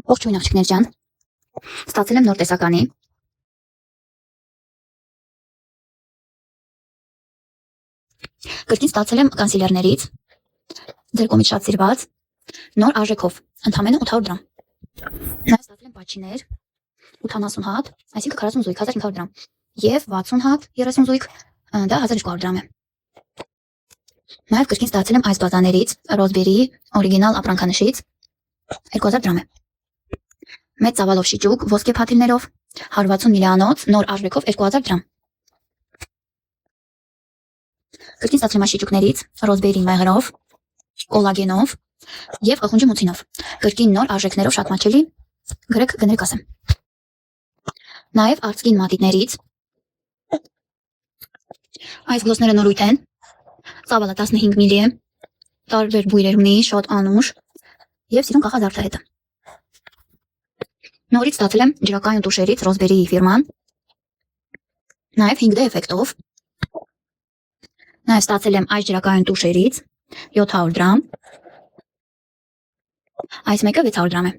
Ողջույն աղջիկներ ջան, ստացել եմ նոր տեսականի։ Կրկին ստացել եմ կանսիլերներից, ձեր կողմից շատ սիրված, նոր արժեքով, ընդամենը 800 դրամ։ Նաև ստացել եմ պատչիներ, 80 հատ, այսինքն 40 զույգ, 1500 դրամ, և 60 հատ, 30 զույգ, դա 1200 դրամ է։ Նաև կրկին ստացել եմ այս բազաներից, Ռոզբերի օրիգինալ ապրանքանշից, 2000 դրամ է։ Մեծ ծավալով շիճուկ, ոսկե փաթիլներով, 160 միլիանոց, նոր արժեքով 2000 դրամ։ Կրկին ստացել եմ այս շիճուկներից, Ռոզբերի մեղրով, կոլագենով և խխունջի մուցինով, կրկին նոր արժեքներով շատ մաչելի, գրեք գներեք ասեմ։ Նաև արծկին մատիտներից, այս գլոսները նորույթ են, ծավալը 15 միլի է, տարբեր բույրեր ունի, շատ անուշ և սիրուն կախած արտահետը։ Նորից ստացել եմ ջրակայուն տուշերից Ռոզբերի ֆիրման, նաև 5D էֆեկտով։ Նաև ստացել եմ այս ջրակայուն տուշերից 700 դրամ, այս մեկը 600 դրամ է։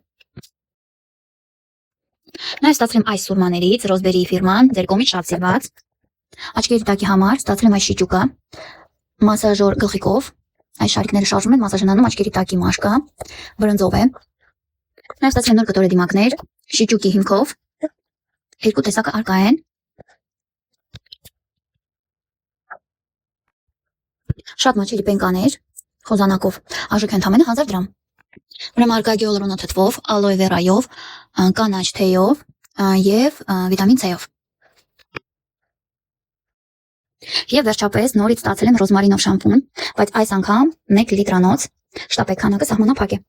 Նաև ստացել եմ այս սուրմաներից Ռոզբերի ֆիրման, ձեր կողմից շատ սիրված, աչքերի տակի համար ստացել եմ այս շիճուկը, մասաժոր գլխիկով, այս շարիկները շարժում են, մասաժ են անում, աչքերի տակի մաշկա, բրնձով է։ Նաև ստացել եմ նոր կտորե դիմակներ, շիճուկի հիմքով, երկու տեսակը արկա են։ Շատ մաչելի պենկաներ, խոզանակով, արժեքը ընդամենը 1000 դրամ։ Ուրեմն արկա գիալուրոնաթթվով, ալոե վերայով, կանաչ թեյով և վիտամին C-ով։ Եվ վերջապես նորից ստացել եմ ռոզմարինով շամպուն, բայց այս անգամ 1 լիտրանոց, շտապեք քանակը սահմանափակ է։